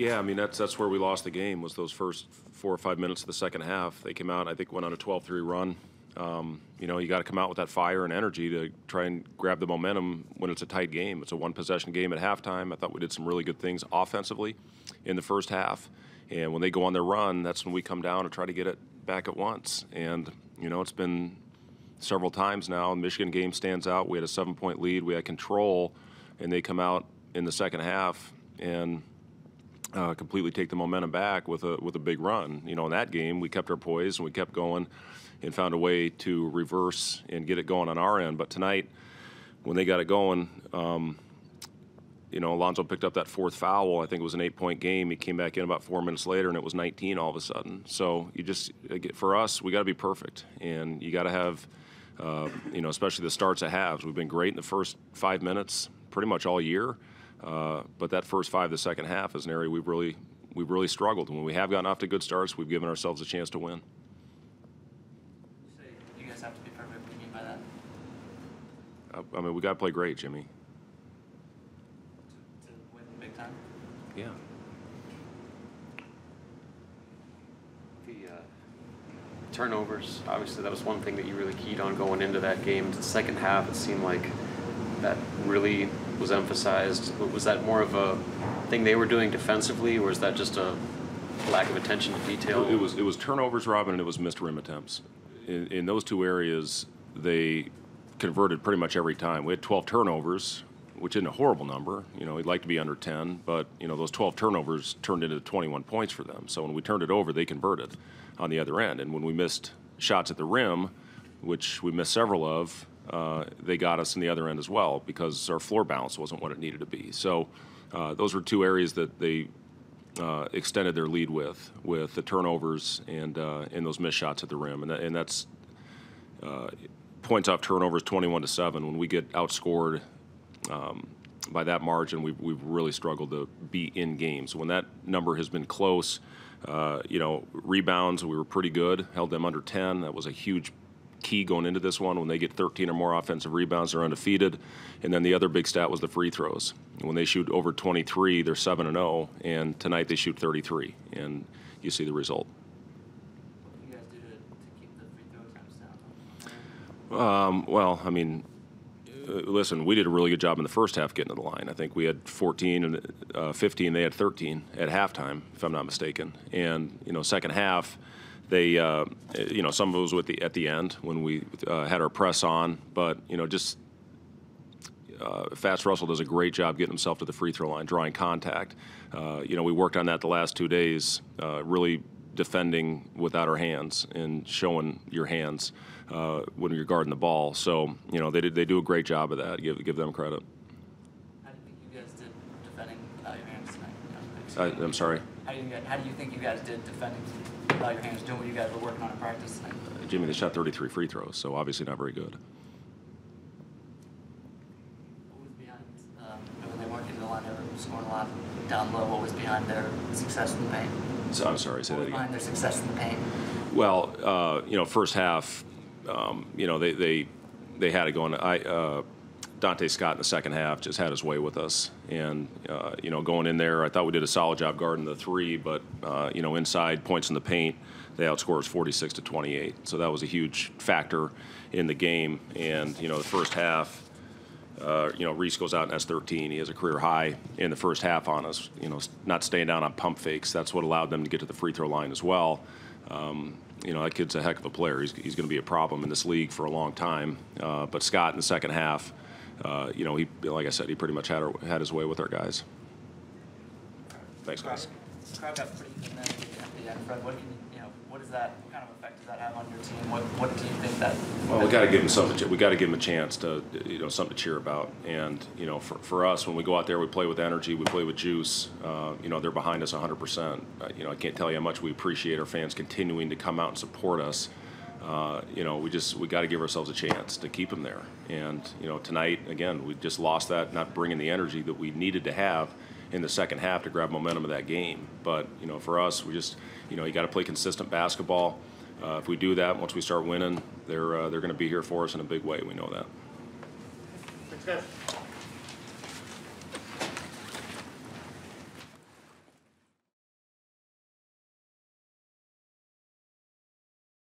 Yeah, I mean, that's where we lost the game, was those first 4 or 5 minutes of the second half. They came out, I think, went on a 12-3 run. You know, you got to come out with that fire and energy to try and grab the momentum when it's a tight game. It's a one-possession game at halftime. I thought we did some really good things offensively in the first half. And when they go on their run, that's when we come down and try to get it back at once. And, you know, it's been several times now. The Michigan game stands out. We had a 7-point lead. We had control, and they come out in the second half and completely take the momentum back with a big run. You know, in that game, we kept our poise and we kept going and found a way to reverse and get it going on our end. But tonight, when they got it going, you know, Alonzo picked up that fourth foul. I think it was an 8-point game. He came back in about 4 minutes later, and it was 19 all of a sudden. So you just, for us, we got to be perfect, and you got to have, you know, especially the starts at halves. We've been great in the first 5 minutes, pretty much all year. But that first 5 of the second half is an area we've really struggled. And when we have gotten off to good starts, we've given ourselves a chance to win. You say you guys have to be perfect. What do you mean by that? I mean, we got to play great, Jimmy. To win big time? Yeah. The turnovers, obviously, that was one thing that you really keyed on going into that game. The second half, it seemed like that really was emphasized. Was that more of a thing they were doing defensively, or is that just a lack of attention to detail? It was turnovers, Robin, and it was missed rim attempts. In those two areas, they converted pretty much every time. We had 12 turnovers, which isn't a horrible number. You know, we'd like to be under 10, but, you know, those 12 turnovers turned into 21 points for them. So when we turned it over, they converted on the other end. And when we missed shots at the rim, which we missed several of, they got us in the other end as well because our floor balance wasn't what it needed to be. So those were two areas that they extended their lead with the turnovers and those missed shots at the rim. And that's points off turnovers 21-7. When we get outscored by that margin, we've really struggled to be in games. When that number has been close, you know, rebounds, we were pretty good, held them under 10. That was a huge key going into this one. When they get 13 or more offensive rebounds, they're undefeated. And then the other big stat was the free throws. When they shoot over 23, they're 7-0, and tonight they shoot 33, and you see the result. What do you guys do to keep the free throw attempts down? Well, I mean, listen, we did a really good job in the first half getting to the line. I think we had 14 and 15. They had 13 at halftime, if I'm not mistaken. And, you know, second half, they, you know, some of it was at the end when we had our press on. But, you know, just Fats Russell does a great job getting himself to the free throw line, drawing contact. You know, we worked on that the last 2 days, really defending without our hands and showing your hands when you're guarding the ball. So, you know, they do a great job of that. Give them credit. How do you think you guys did defending without your hands tonight? I'm sorry? How do you think you guys did defending without your hands, doing what you guys were working on in practice tonight? Jimmy, they shot 33 free throws, so obviously not very good. What was behind, when they weren't getting the line, they were scoring a lot down low. What was behind their success in the paint? So, I'm sorry, say that again. Behind their success in the paint? Well, you know, first half, you know, they had it going. Dante Scott in the second half just had his way with us. And, you know, going in there, I thought we did a solid job guarding the three, but, you know, inside points in the paint, they outscored us 46-28. So that was a huge factor in the game. And, you know, the first half, you know, Reese goes out and has 13. He has a career high in the first half on us, you know, not staying down on pump fakes. That's what allowed them to get to the free throw line as well. You know, that kid's a heck of a player. He's going to be a problem in this league for a long time. But Scott in the second half, you know, he, like I said, he pretty much had his way with our guys. Thanks, guys. Crowd got pretty kinetic at the end. Fred, what does that kind of effect does that have on your team? What do you think that? Well, we got to give him something. We got to give him a chance to, you know, something to cheer about. And you know, for us, when we go out there, we play with energy, we play with juice. You know, they're behind us 100%. You know, I can't tell you how much we appreciate our fans continuing to come out and support us. You know, we got to give ourselves a chance to keep them there. And you know, tonight again, we just lost that, not bringing the energy that we needed to have in the second half to grab momentum of that game. But you know, for us, we just, you know, you got to play consistent basketball. If we do that, once we start winning, they're going to be here for us in a big way. We know that. Thanks, guys.